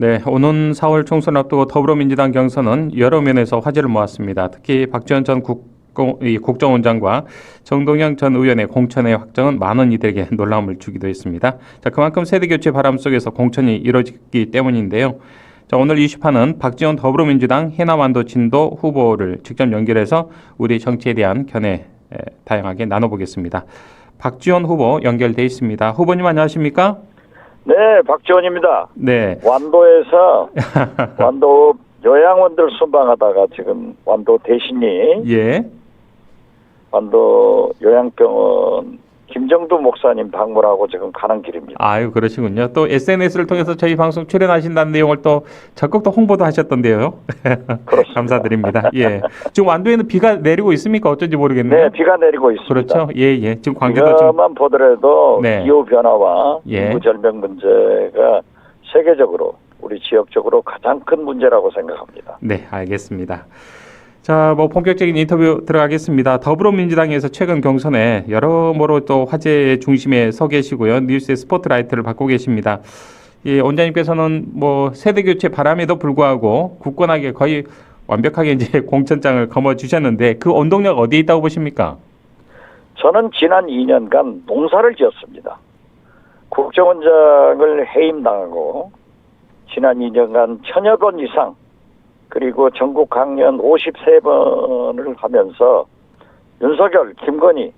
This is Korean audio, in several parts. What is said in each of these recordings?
네, 오는 4월 총선 앞두고 더불어민주당 경선은 여러 면에서 화제를 모았습니다. 특히 박지원 전 국정원장과 정동영 전 의원의 공천의 확정은 많은 이들에게 놀라움을 주기도 했습니다. 자, 그만큼 세대교체 바람 속에서 공천이 이뤄지기 때문인데요. 자, 오늘 이슈파는 박지원 더불어민주당 해남완도친도 후보를 직접 연결해서 우리 정치에 대한 견해 다양하게 나눠보겠습니다. 박지원 후보 연결돼 있습니다. 후보님 안녕하십니까? 네, 박지원입니다. 네. 완도에서 완도 요양원들 순방하다가 지금 완도 대신이 예. 완도 요양병원 김정두 목사님 방문하고 지금 가는 길입니다. 아유, 그러시군요. 또 SNS를 통해서 저희 방송 출연하신다는 내용을 또 적극 또 홍보도 하셨던데요. 그렇습니다. 감사드립니다. 예. 지금 완도에는 비가 내리고 있습니까? 어쩐지 모르겠네요. 네, 비가 내리고 있습니다. 그렇죠. 예, 예. 지금 광주도 지금 비가만 보더라도 네. 기후 변화와 예. 인구 절벽 문제가 세계적으로 우리 지역적으로 가장 큰 문제라고 생각합니다. 네, 알겠습니다. 자, 뭐 본격적인 인터뷰 들어가겠습니다. 더불어민주당에서 최근 경선에 여러모로 또 화제의 중심에 서 계시고요. 뉴스의 스포트라이트를 받고 계십니다. 이 원장님께서는 뭐 세대 교체 바람에도 불구하고 굳건하게 거의 완벽하게 이제 공천장을 거머 주셨는데 그 원동력 어디에 있다고 보십니까? 저는 지난 2년간 농사를 지었습니다. 국정원장을 해임당하고 지난 2년간 1000여 건 이상 그리고 전국 강연 53번을 하면서 윤석열, 김건희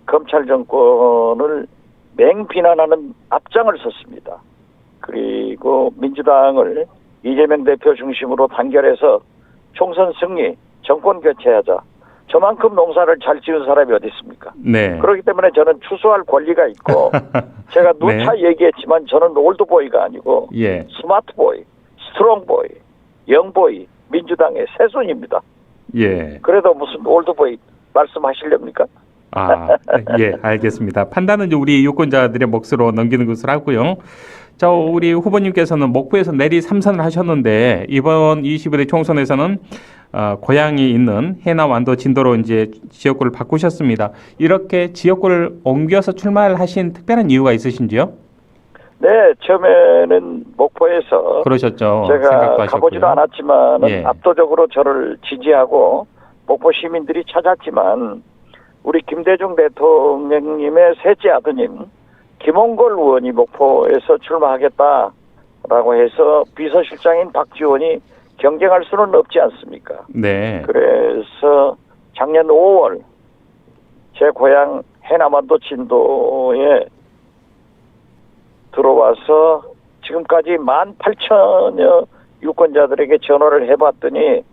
검찰 정권을 맹비난하는 앞장을 섰습니다. 그리고 민주당을 이재명 대표 중심으로 단결해서 총선 승리, 정권 교체하자. 저만큼 농사를 잘 지은 사람이 어디 있습니까? 네. 그렇기 때문에 저는 추수할 권리가 있고 제가 누차 얘기했지만 저는 올드보이가 아니고 예. 스마트보이, 스트롱보이, 영보이, 민주당의 새손입니다. 예. 그래도 무슨 올드보이 말씀하시렵니까? 아, 예, 알겠습니다. 판단은 이제 우리 유권자들의 몫으로 넘기는 것으로 하고요. 자, 우리 후보님께서는 목포에서 내리 3선을 하셨는데 이번 21대 총선에서는 고향이 있는 해남 완도 진도로 이제 지역구를 바꾸셨습니다. 이렇게 지역구를 옮겨서 출마를 하신 특별한 이유가 있으신지요? 네, 처음에는 목포에서 그러셨죠. 제가 가보지도 않았지만 예. 압도적으로 저를 지지하고 목포 시민들이 찾았지만 우리 김대중 대통령님의 셋째 아드님 김홍걸 의원이 목포에서 출마하겠다라고 해서 비서실장인 박지원이 경쟁할 수는 없지 않습니까? 네. 그래서 작년 5월 제 고향 해남완도 진도에 들어와서 지금까지 18,000여 유권자들에게 전화를 해봤더니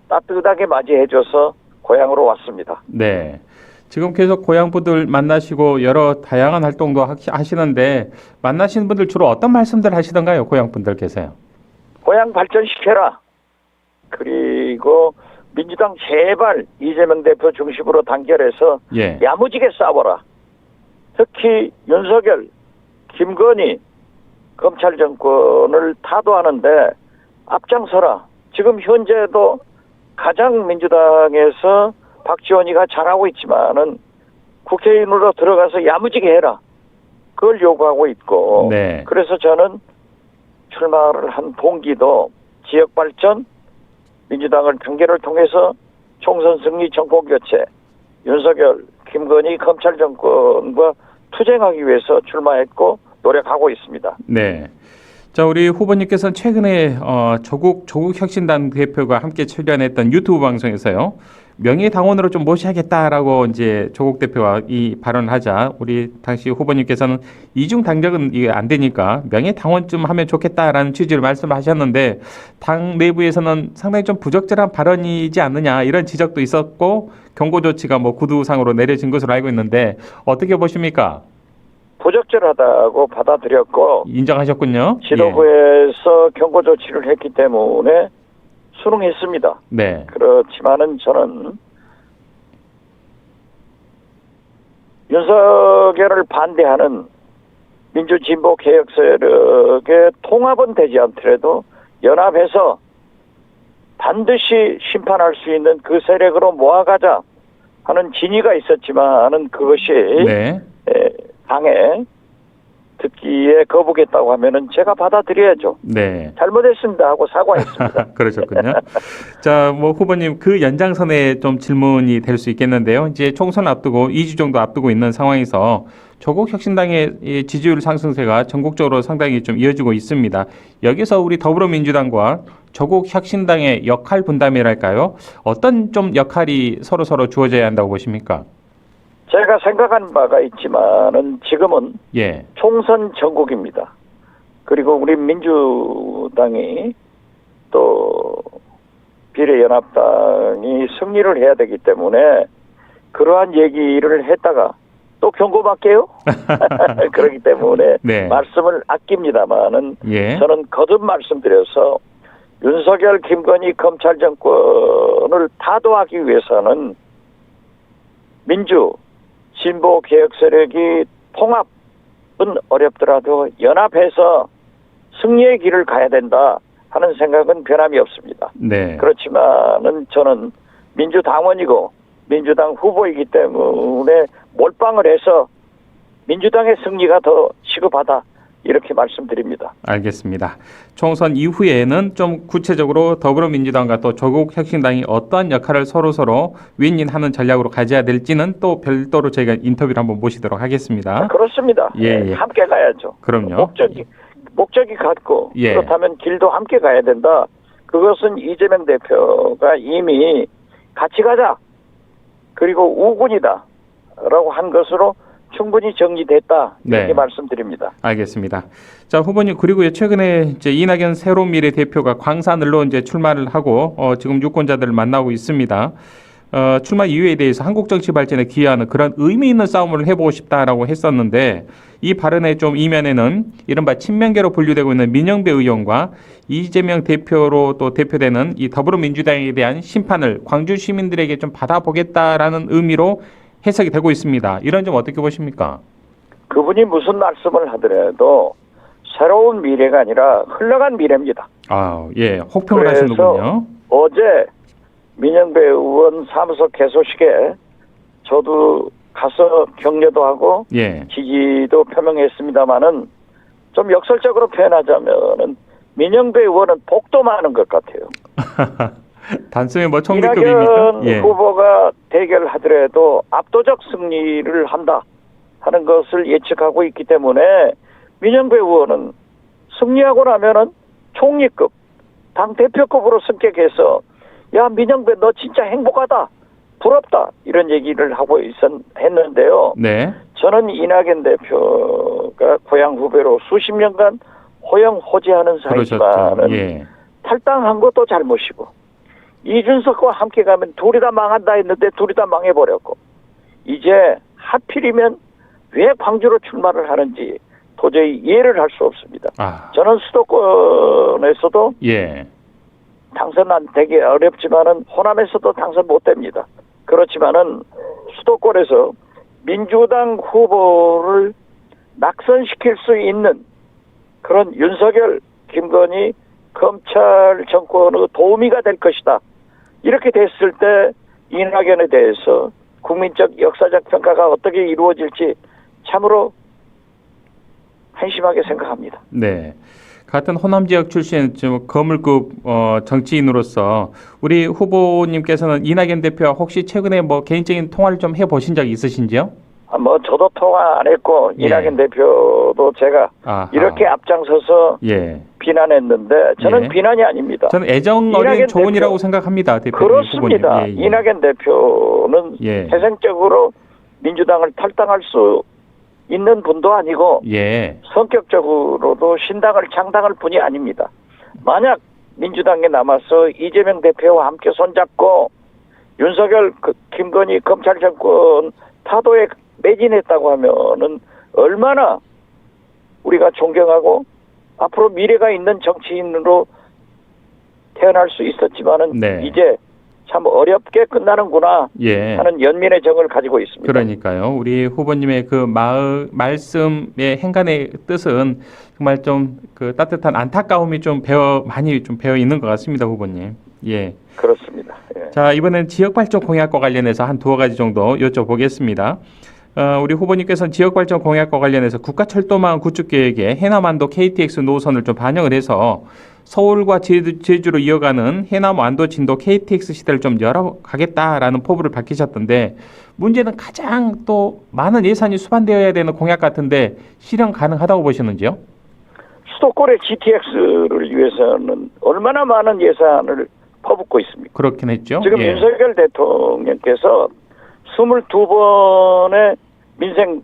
따뜻하게 맞이해줘서 고향으로 왔습니다. 네. 지금 계속 고향 분들 만나시고 여러 다양한 활동도 하시는데 만나시는 분들 주로 어떤 말씀들 하시던가요? 고향 분들께서요. 고향 발전시켜라. 그리고 민주당 제발 이재명 대표 중심으로 단결해서 예. 야무지게 싸워라. 특히 윤석열, 김건희 검찰 정권을 타도하는데 앞장서라. 지금 현재도 가장 민주당에서 박지원이가 잘하고 있지만은 국회의원으로 들어가서 야무지게 해라. 그걸 요구하고 있고. 네. 그래서 저는 출마를 한 동기도 지역 발전, 민주당을 단결을 통해서 총선 승리, 정권 교체, 윤석열, 김건희 검찰 정권과 투쟁하기 위해서 출마했고 노력하고 있습니다. 네. 자, 우리 후보님께서는 최근에 조국혁신당 대표가 함께 출연했던 유튜브 방송에서요. 명예당원으로 좀 모셔야겠다라고 이제 조국 대표가 이 발언을 하자 우리 당시 후보님께서는 이중 당적은 이게 안 되니까 명예당원 좀 하면 좋겠다라는 취지로 말씀하셨는데 당 내부에서는 상당히 좀 부적절한 발언이지 않느냐 이런 지적도 있었고 경고 조치가 뭐 구두상으로 내려진 것으로 알고 있는데 어떻게 보십니까? 부적절하다고 받아들였고 인정하셨군요. 지도부에서 경고 조치를 했기 때문에 수능했습니다. 네. 그렇지만은 저는 윤석열을 반대하는 민주진보 개혁 세력의 통합은 되지 않더라도 연합해서 반드시 심판할 수 있는 그 세력으로 모아가자 하는 진의가 있었지만은 그것이 네. 당에 듣기에 거부겠다고 하면은 제가 받아들여야죠. 네. 잘못했습니다 하고 사과했습니다. 그러셨군요. 자, 뭐 후보님 그 연장선에 좀 질문이 될 수 있겠는데요. 이제 총선 앞두고 2주 정도 앞두고 있는 상황에서 조국 혁신당의 이 지지율 상승세가 전국적으로 상당히 좀 이어지고 있습니다. 여기서 우리 더불어민주당과 조국 혁신당의 역할 분담이랄까요? 어떤 좀 역할이 서로 주어져야 한다고 보십니까? 제가 생각한 바가 있지만은 지금은 예. 총선 전국입니다. 그리고 우리 민주당이 또 비례연합당이 승리를 해야 되기 때문에 그러한 얘기를 했다가 또 경고받게요? 그렇기 때문에 네. 말씀을 아낍니다만은 예. 저는 거듭 말씀드려서 윤석열, 김건희 검찰 정권을 타도하기 위해서는 민주, 진보 개혁 세력이 통합은 어렵더라도 연합해서 승리의 길을 가야 된다 하는 생각은 변함이 없습니다. 네. 그렇지만은 저는 민주당원이고 민주당 후보이기 때문에 몰빵을 해서 민주당의 승리가 더 시급하다 이렇게 말씀드립니다. 알겠습니다. 총선 이후에는 좀 구체적으로 더불어민주당과 또 조국 혁신당이 어떠한 역할을 서로 윈윈하는 전략으로 가져야 될지는 또 별도로 저희가 인터뷰를 한번 모시도록 하겠습니다. 그렇습니다. 예, 예. 함께 가야죠. 그럼요. 목적이 같고 예. 그렇다면 길도 함께 가야 된다. 그것은 이재명 대표가 이미 같이 가자. 그리고 우군이다. 라고 한 것으로 충분히 정리됐다. 이렇게 네. 말씀드립니다. 알겠습니다. 자, 후보님, 그리고요, 최근에 이제 이낙연 새로운 미래 대표가 광산을로 이제 출마를 하고, 지금 유권자들을 만나고 있습니다. 출마 이유에 대해서 한국 정치 발전에 기여하는 그런 의미 있는 싸움을 해보고 싶다라고 했었는데, 이 발언의 좀 이면에는 이른바 친명계로 분류되고 있는 민영배 의원과 이재명 대표로 또 대표되는 이 더불어민주당에 대한 심판을 광주 시민들에게 좀 받아보겠다라는 의미로 해석이 되고 있습니다. 이런 점 어떻게 보십니까? 그분이 무슨 말씀을 하더라도 새로운 미래가 아니라 흘러간 미래입니다. 아, 예, 혹평을 하시는군요. 어제 민영배 의원 사무소 개소식에 저도 가서 격려도 하고 예, 지지도 표명했습니다마는 좀 역설적으로 표현하자면은 민영배 의원은 복도 많은 것 같아요. 단숨에 뭐 총리급입니까? 이낙연 예. 후보가 대결하더라도 압도적 승리를 한다 하는 것을 예측하고 있기 때문에 민영배 의원은 승리하고 나면은 총리급, 당 대표급으로 승격해서 야 민영배 너 진짜 행복하다, 부럽다 이런 얘기를 하고 했는데요. 네. 저는 이낙연 대표가 고향 후배로 수십 년간 호영호재하는 그러셨죠. 사이지만은 예. 탈당한 것도 잘못이고 이준석과 함께 가면 둘이 다 망한다 했는데 둘이 다 망해버렸고 이제 하필이면 왜 광주로 출마를 하는지 도저히 이해를 할 수 없습니다. 아, 저는 수도권에서도 예. 당선은 되게 어렵지만은 호남에서도 당선 못 됩니다. 그렇지만은 수도권에서 민주당 후보를 낙선시킬 수 있는 그런 윤석열, 김건희 검찰 정권의 도우미가 될 것이다. 이렇게 됐을 때 이낙연에 대해서 국민적 역사적 평가가 어떻게 이루어질지 참으로 한심하게 생각합니다. 네. 같은 호남 지역 출신 좀 거물급 정치인으로서 우리 후보님께서는 이낙연 대표와 혹시 최근에 뭐 개인적인 통화를 좀 해보신 적이 있으신지요? 뭐 저도 통화 안 했고 예. 이낙연 대표도 제가 아하. 이렇게 앞장서서 예. 비난했는데 저는 예. 비난이 아닙니다. 저는 애정 어린 이낙연 조언이라고 대표. 생각합니다, 대표님. 그렇습니다. 후보님. 예, 예. 이낙연 대표는 예. 태생적으로 민주당을 탈당할 수 있는 분도 아니고 예. 성격적으로도 신당을 창당할 분이 아닙니다. 만약 민주당에 남아서 이재명 대표와 함께 손잡고 윤석열, 김건희 검찰 정권 타도에 매진했다고 하면은 얼마나 우리가 존경하고 앞으로 미래가 있는 정치인으로 태어날 수 있었지만은 네. 이제 참 어렵게 끝나는구나 예. 하는 연민의 정을 가지고 있습니다. 그러니까요. 우리 후보님의 그 말씀의 행간의 뜻은 정말 좀 그 따뜻한 안타까움이 좀 많이 좀 배어 있는 것 같습니다, 후보님. 예. 그렇습니다. 예. 자, 이번엔 지역 발전 공약과 관련해서 한 두어 가지 정도 여쭤보겠습니다. 우리 후보님께서는 지역발전 공약과 관련해서 국가철도망 구축 계획에 해남완도 KTX 노선을 좀 반영을 해서 서울과 제주로 이어가는 해남완도 진도 KTX 시대를 좀 열어가겠다라는 포부를 밝히셨던데 문제는 가장 또 많은 예산이 수반되어야 되는 공약 같은데 실현 가능하다고 보시는지요? 수도권의 GTX를 위해서는 얼마나 많은 예산을 퍼붓고 있습니까? 그렇긴 했죠. 지금 예. 윤석열 대통령께서 22번의 민생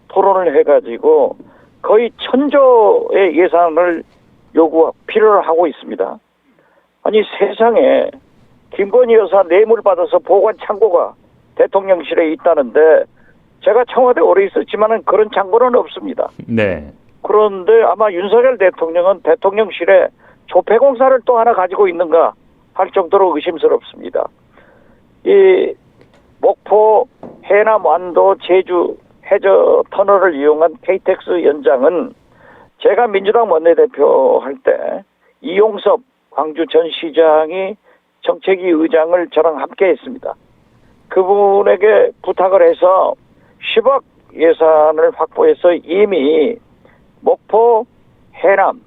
토론을 해가지고 거의 1,000조의 예산을 필요로 하고 있습니다. 아니 세상에 김건희 여사 뇌물 받아서 보관 창고가 대통령실에 있다는데 제가 청와대 오래 있었지만은 그런 창고는 없습니다. 네. 그런데 아마 윤석열 대통령은 대통령실에 조폐공사를 또 하나 가지고 있는가 할 정도로 의심스럽습니다. 이 목포, 해남, 완도, 제주 해저 터널을 이용한 KTX 연장은 제가 민주당 원내대표 할 때 이용섭 광주 전 시장이 정책위 의장을 저랑 함께 했습니다. 그분에게 부탁을 해서 10억 예산을 확보해서 이미 목포, 해남,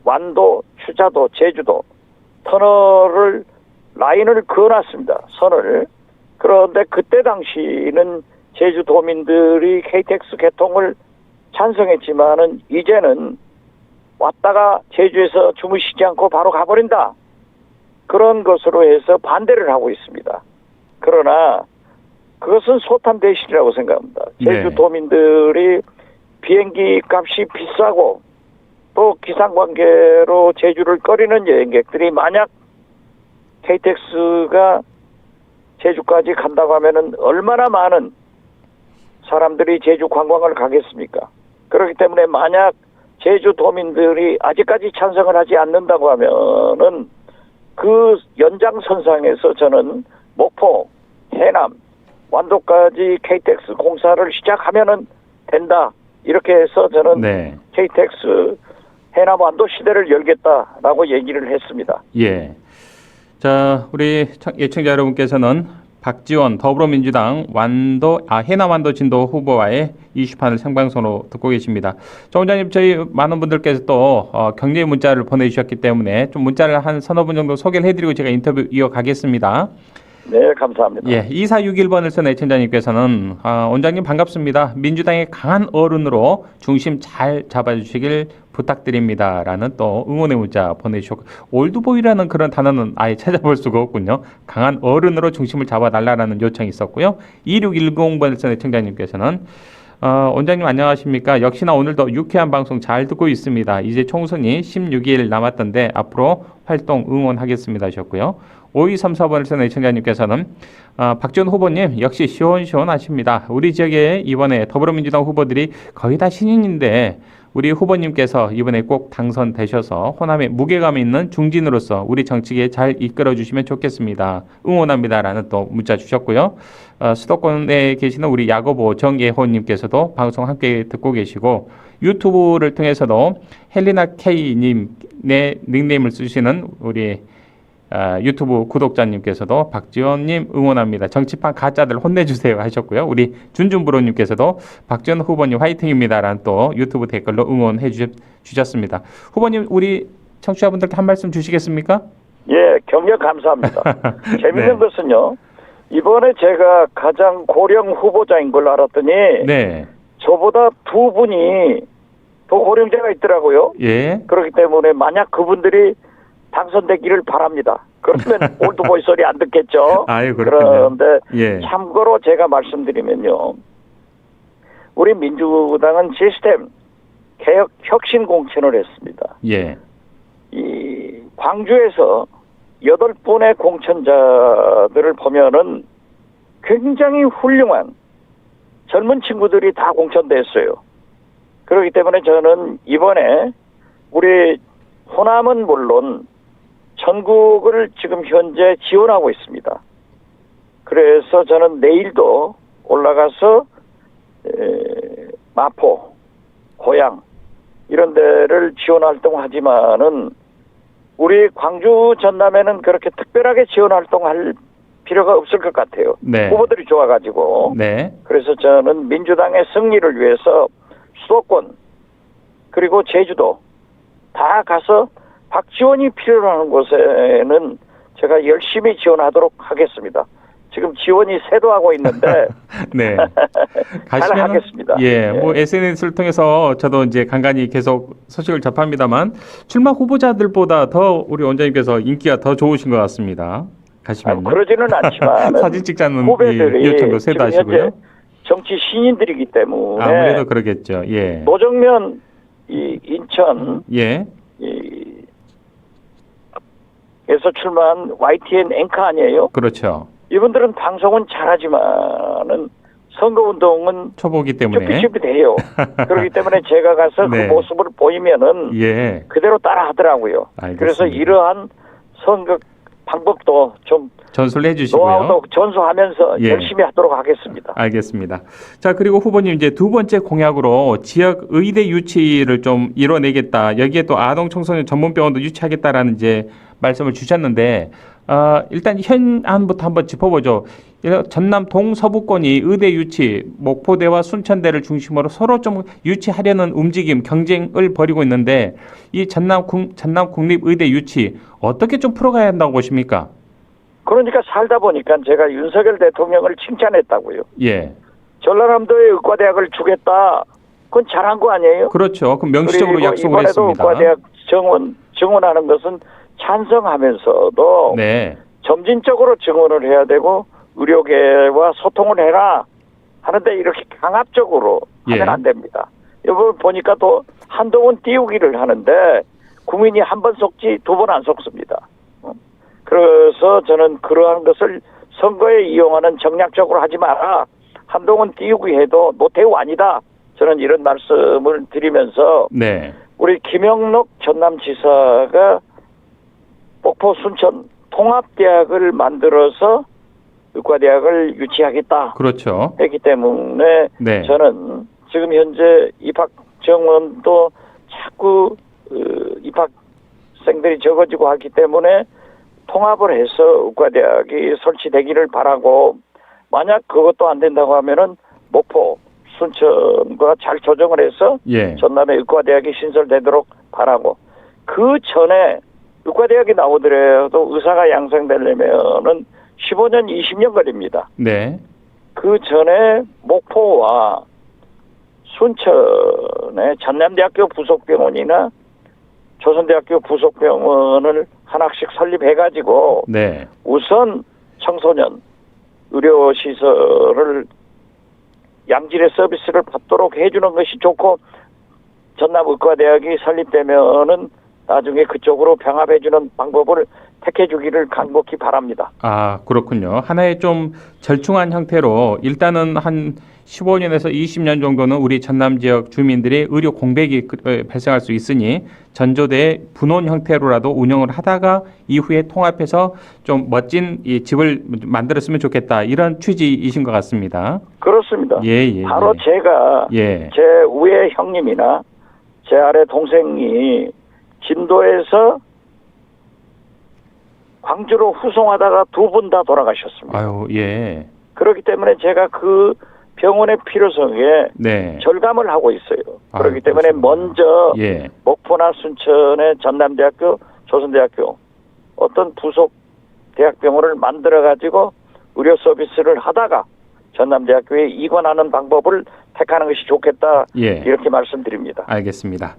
완도, 추자도, 제주도 터널을 라인을 그어놨습니다. 선을. 그런데 그때 당시는 제주도민들이 KTX 개통을 찬성했지만은 이제는 왔다가 제주에서 주무시지 않고 바로 가버린다. 그런 것으로 해서 반대를 하고 있습니다. 그러나 그것은 소탐 대신이라고 생각합니다. 제주도민들이 비행기 값이 비싸고 또 기상관계로 제주를 꺼리는 여행객들이 만약 KTX가 제주까지 간다고 하면은 얼마나 많은 사람들이 제주 관광을 가겠습니까? 그렇기 때문에 만약 제주도민들이 아직까지 찬성을 하지 않는다고 하면은 그 연장선상에서 저는 목포, 해남, 완도까지 KTX 공사를 시작하면은 된다. 이렇게 해서 저는 KTX 해남 완도 시대를 열겠다라고 얘기를 했습니다. 예. 자, 우리 예청자 여러분께서는 박지원 더불어민주당 해남 완도 진도 후보와의 이슈판을 생방송으로 듣고 계십니다. 조 원장님, 저희 많은 분들께서 또 격려의 문자를 보내주셨기 때문에 좀 문자를 한 서너 분 정도 소개를 해드리고 제가 인터뷰 이어가겠습니다. 네, 감사합니다. 예, 2461번을 쓴 애청자님께서는 원장님 반갑습니다. 민주당의 강한 어른으로 중심 잘 잡아주시길 부탁드립니다라는 또 응원의 문자 보내주셨고 올드보이라는 그런 단어는 아예 찾아볼 수가 없군요. 강한 어른으로 중심을 잡아달라는 요청이 있었고요. 2610번을 쓴 애청자님께서는 원장님 안녕하십니까? 역시나 오늘도 유쾌한 방송 잘 듣고 있습니다. 이제 총선이 16일 남았던데 앞으로 활동 응원하겠습니다 하셨고요. 5234번을 쓴 애청자님께서는 박지원 후보님 역시 시원시원하십니다. 우리 지역에 이번에 더불어민주당 후보들이 거의 다 신인인데 우리 후보님께서 이번에 꼭 당선되셔서 호남에 무게감 있는 중진으로서 우리 정치계 잘 이끌어 주시면 좋겠습니다. 응원합니다라는 또 문자 주셨고요. 수도권에 계시는 우리 야고보 정예호님께서도 방송 함께 듣고 계시고 유튜브를 통해서도 헬리나 K님의 닉네임을 쓰시는 우리 유튜브 구독자님께서도 박지원님 응원합니다. 정치판 가짜들 혼내주세요 하셨고요. 우리 준준브로님께서도 박지원 후보님 화이팅입니다라는 또 유튜브 댓글로 응원해 주셨습니다. 후보님 우리 청취자분들께 한 말씀 주시겠습니까? 예, 격려 감사합니다. 재밌는 것은요. 이번에 제가 가장 고령 후보자인 걸 알았더니 저보다 두 분이 더 고령자가 있더라고요. 예. 그렇기 때문에 만약 그분들이 당선되기를 바랍니다. 그러면 올드보이 소리 안 듣겠죠. 아유, 그렇군요. 그런데 참고로 제가 말씀드리면요. 우리 민주당은 시스템 개혁 혁신 공천을 했습니다. 예. 이 광주에서 8분의 공천자들을 보면은 굉장히 훌륭한 젊은 친구들이 다 공천됐어요. 그렇기 때문에 저는 이번에 우리 호남은 물론 전국을 지금 현재 지원하고 있습니다. 그래서 저는 내일도 올라가서 마포, 고양 이런 데를 지원 활동하지만은 우리 광주 전남에는 그렇게 특별하게 지원 활동할 필요가 없을 것 같아요. 네. 후보들이 좋아가지고. 네. 그래서 저는 민주당의 승리를 위해서 수도권 그리고 제주도 다 가서 박지원이 필요로 하는 곳에는 제가 열심히 지원하도록 하겠습니다. 지금 지원이 쇄도하고 있는데 네. 잘 가시면은- 하겠습니다. 예, 예. 뭐 SNS를 통해서 저도 이제 간간히 계속 소식을 접합니다만 출마 후보자들보다 더 우리 원장님께서 인기가 더 좋으신 것 같습니다. 가시면요. 그러지는 않지만 사진 찍자는 후배들이 이 요청도 지금 세도하시고요. 현재 정치 신인들이기 때문에 아무래도 그러겠죠. 예. 노정면 이 인천 예. 에서 출마한 YTN 앵커 아니에요? 그렇죠. 이분들은 방송은 잘하지만은 선거운동은 초보기 때문에. 쭈삣쭈삣해요. 그렇기 때문에 제가 가서 네. 그 모습을 보이면은 예. 그대로 따라 하더라고요. 알겠습니다. 그래서 이러한 선거 방법도 좀 전수를 해주시고요. 노하우도 전수하면서 예. 열심히 하도록 하겠습니다. 알겠습니다. 자, 그리고 후보님 이제 두 번째 공약으로 지역 의대 유치를 좀 이뤄내겠다. 여기에 또 아동 청소년 전문병원도 유치하겠다라는 이제 말씀을 주셨는데, 일단 현안부터 한번 짚어보죠. 전남 동서부권이 의대 유치, 목포대와 순천대를 중심으로 서로 좀 유치하려는 움직임, 경쟁을 벌이고 있는데, 이 전남 국립의대 유치 어떻게 좀 풀어가야 한다고 보십니까? 그러니까 살다 보니까 제가 윤석열 대통령을 칭찬했다고요. 예. 전라남도에 의과대학을 주겠다. 그건 잘한 거 아니에요? 그렇죠. 그럼 명시적으로 그리고 약속을 이번에도 했습니다. 의과대학 증원하는 것은 찬성하면서도 네. 점진적으로 증원을 해야 되고 의료계와 소통을 해라 하는데 이렇게 강압적으로 하면 예. 안 됩니다. 이걸 보니까 또 한동훈 띄우기를 하는데 국민이 한 번 속지 두 번 안 속습니다. 그래서 저는 그러한 것을 선거에 이용하는 정략적으로 하지 마라. 한동훈 띄우기 해도 노태우 아니다. 저는 이런 말씀을 드리면서 네. 우리 김영록 전남지사가 목포 순천 통합대학을 만들어서 의과대학을 유치하겠다 그렇죠. 했기 때문에 네. 저는 지금 현재 입학 정원도 자꾸 입학생들이 적어지고 하기 때문에 통합을 해서 의과대학이 설치되기를 바라고 만약 그것도 안 된다고 하면은 목포 순천과 잘 조정을 해서 예. 전남에 의과대학이 신설되도록 바라고 그 전에 의과대학이 나오더라도 의사가 양성되려면은 15년, 20년 걸립니다. 네. 그 전에 목포와 순천에 전남대학교 부속병원이나 조선대학교 부속병원을 하나씩 설립해가지고 네. 우선 청소년 의료시설을 양질의 서비스를 받도록 해주는 것이 좋고 전남의과대학이 설립되면은 나중에 그쪽으로 병합해주는 방법을 택해주기를 간곡히 바랍니다. 아, 그렇군요. 하나의 좀 절충한 형태로 일단은 한 15년에서 20년 정도는 우리 전남 지역 주민들의 의료 공백이 발생할 수 있으니 전조대 분원 형태로라도 운영을 하다가 이후에 통합해서 좀 멋진 이 집을 만들었으면 좋겠다. 이런 취지이신 것 같습니다. 그렇습니다. 예, 바로 제가 예. 제 위에 형님이나 제 아래 동생이 진도에서 광주로 후송하다가 두 분 다 돌아가셨습니다. 아유, 예. 그렇기 때문에 제가 그 병원의 필요성에 네. 절감을 하고 있어요. 아유, 그렇기 때문에 그렇습니다. 먼저 예. 목포나 순천의 전남대학교, 조선대학교 어떤 부속 대학병원을 만들어가지고 의료 서비스를 하다가 전남대학교에 이관하는 방법을 택하는 것이 좋겠다. 예. 이렇게 말씀드립니다. 알겠습니다.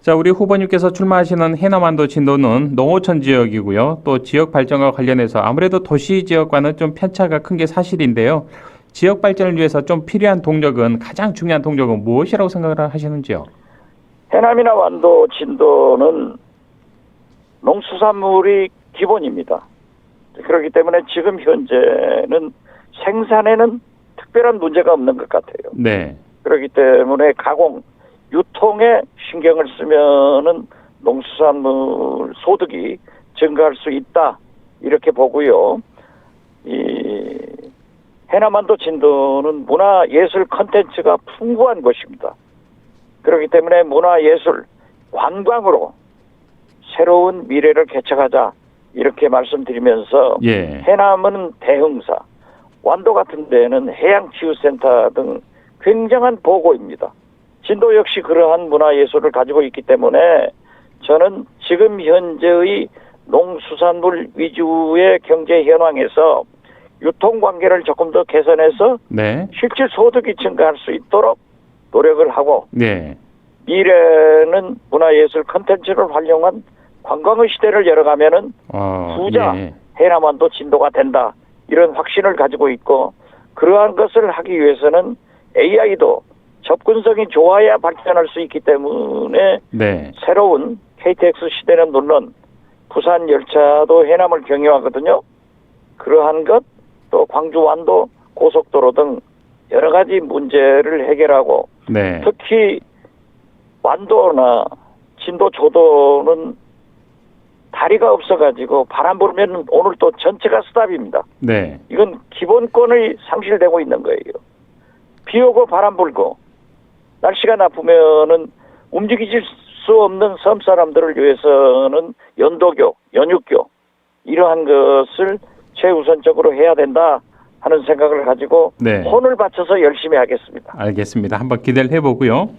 자, 우리 후보님께서 출마하시는 해남안도 진도는 농어촌 지역이고요. 또 지역 발전과 관련해서 아무래도 도시 지역과는 좀 편차가 큰 게 사실인데요. 지역 발전을 위해서 좀 필요한 동력은 가장 중요한 동력은 무엇이라고 생각을 하시는지요? 해남이나 완도, 진도는 농수산물이 기본입니다. 그렇기 때문에 지금 현재는 생산에는 특별한 문제가 없는 것 같아요. 네. 그렇기 때문에 가공, 유통에 신경을 쓰면은 농수산물 소득이 증가할 수 있다. 이렇게 보고요. 이 해남안도 진도는 문화예술 콘텐츠가 풍부한 곳입니다. 그렇기 때문에 문화예술, 관광으로 새로운 미래를 개척하자 이렇게 말씀드리면서 예. 해남은 대흥사, 완도 같은 데는 해양치유센터 등 굉장한 보고입니다. 진도 역시 그러한 문화예술을 가지고 있기 때문에 저는 지금 현재의 농수산물 위주의 경제 현황에서 유통관계를 조금 더 개선해서 네. 실질 소득이 증가할 수 있도록 노력을 하고 네. 미래는 문화예술 콘텐츠를 활용한 관광의 시대를 열어가면은 부자 예. 해남완도 진도가 된다. 이런 확신을 가지고 있고 그러한 것을 하기 위해서는 AI도 접근성이 좋아야 발전할 수 있기 때문에 네. 새로운 KTX 시대는 물론 부산 열차도 해남을 경유하거든요. 그러한 것 또 광주 완도 고속도로 등 여러 가지 문제를 해결하고 네. 특히 완도나 진도 조도는 다리가 없어가지고 바람 불면 오늘 또 전체가 스탑입니다. 네. 이건 기본권이 상실되고 있는 거예요. 비 오고 바람 불고 날씨가 나쁘면은 움직일 수 없는 섬 사람들을 위해서는 연도교, 연육교 이러한 것을 최우선적으로 해야 된다 하는 생각을 가지고 네. 혼을 바쳐서 열심히 하겠습니다. 알겠습니다. 한번 기대를 해보고요.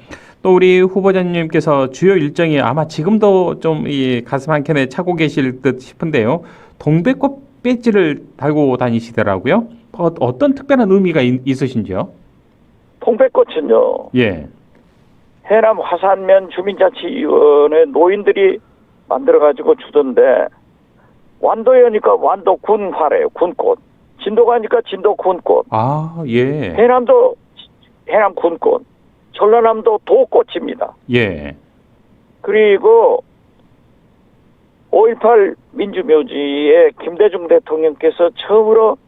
또 우리 후보자님께서 주요 일정이 아마 지금도 좀 이 가슴 한켠에 차고 계실 듯 싶은데요. 동백꽃 배지를 달고 다니시더라고요. 어떤 특별한 의미가 있으신지요? 동백꽃은요. 예. 해남 화산면 주민자치위원회 노인들이 만들어가지고 주던데 완도에 오니까 완도 군화래요. 군꽃. 진도가 오니까 진도 군꽃. 아, 예. 해남도 해남 군꽃. 전라남도 도꽃입니다. 예. 그리고 5.18 민주묘지에 김대중 대통령께서 처음으로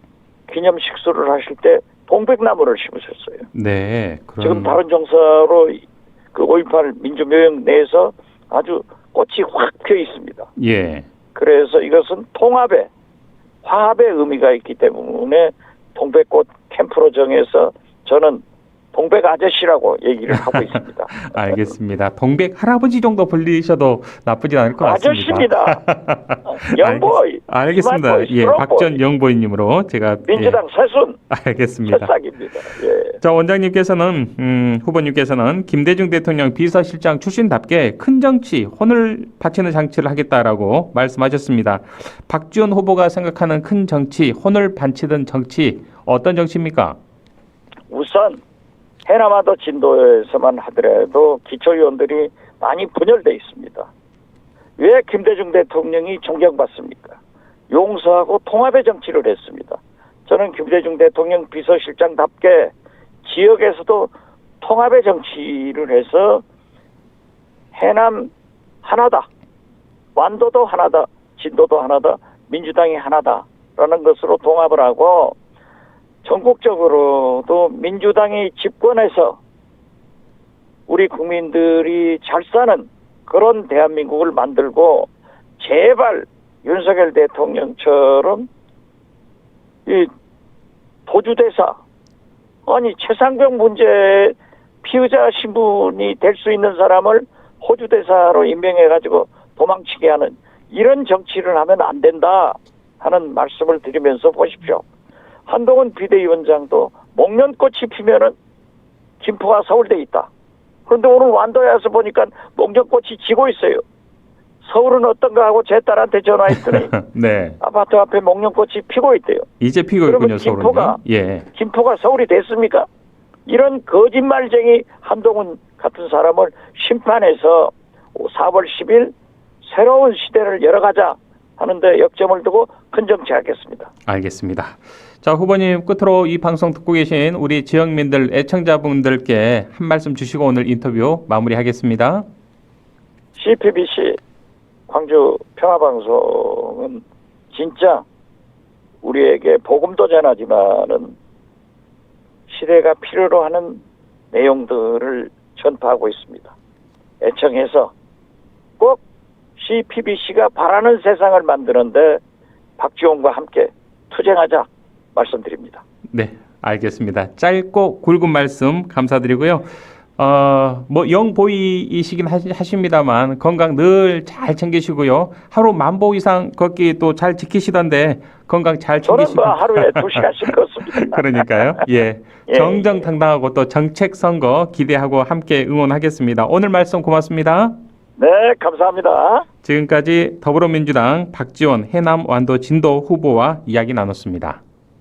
기념식수를 하실 때 동백나무를 심으셨어요. 네. 지금 다른 정사로 그 5.18 민주묘역 내에서 아주 꽃이 확 피어 있습니다. 예. 그래서 이것은 통합의 화합의 의미가 있기 때문에 동백꽃 캠프로 정해서 저는 동백 아저씨라고 얘기를 하고 있습니다. 알겠습니다. 동백 할아버지 정도 불리셔도 나쁘진 않을 것 같습니다. 아저씨입니다. 영보이. 알겠습니다. 예, 박전 영보이님으로 제가 민주당 새순. 알겠습니다. 새싹입니다. 예. 자, 원장님께서는 후보님께서는 김대중 대통령 비서실장 출신답게 큰 정치, 혼을 바치는 장치를 하겠다라고 말씀하셨습니다. 박지원 후보가 생각하는 큰 정치, 혼을 바치는 정치 어떤 정치입니까? 우선 해남하도 진도에서만 하더라도 기초위원들이 많이 분열돼 있습니다. 왜 김대중 대통령이 존경받습니까? 용서하고 통합의 정치를 했습니다. 저는 김대중 대통령 비서실장답게 지역에서도 통합의 정치를 해서 해남 하나다, 완도도 하나다, 진도도 하나다, 민주당이 하나다라는 것으로 통합을 하고 전국적으로도 민주당이 집권해서 우리 국민들이 잘 사는 그런 대한민국을 만들고 제발 윤석열 대통령처럼 이 도주대사 아니 최상병 문제 피의자 신분이 될 수 있는 사람을 호주대사로 임명해가지고 도망치게 하는 이런 정치를 하면 안 된다 하는 말씀을 드리면서 보십시오. 한동훈 비대위원장도 목련꽃이 피면은 김포가 서울대에 있다. 그런데 오늘 완도에 와서 보니까 목련꽃이 지고 있어요. 서울은 어떤가 하고 제 딸한테 전화했더니 네. 아파트 앞에 목련꽃이 피고 있대요. 이제 피고 있군요, 서울은요. 예. 김포가 서울이 됐습니까? 이런 거짓말쟁이 한동훈 같은 사람을 심판해서 4월 10일 새로운 시대를 열어가자 하는데 역점을 두고 큰 정치하겠습니다. 알겠습니다. 자, 후보님 끝으로 이 방송 듣고 계신 우리 지역민들, 애청자분들께 한 말씀 주시고 오늘 인터뷰 마무리하겠습니다. CPBC 광주 평화방송은 진짜 우리에게 복음도 전하지만은 시대가 필요로 하는 내용들을 전파하고 있습니다. 애청해서 꼭 CPBC가 바라는 세상을 만드는데 박지원과 함께 투쟁하자 말씀드립니다. 네, 알겠습니다. 짧고 굵은 말씀 감사드리고요. 뭐 영보이이시긴 하십니다만 건강 늘 잘 챙기시고요. 하루 10,000보 이상 걷기 또 잘 지키시던데 건강 잘 저는 챙기시고. 뭐 하루에 2시간씩 걷습니다. 그러니까요. 예. 예, 정정당당하고 또 정책 선거 기대하고 함께 응원하겠습니다. 오늘 말씀 고맙습니다. 네, 감사합니다. 지금까지 더불어민주당 박지원 해남 완도 진도 후보와 이야기 나눴습니다.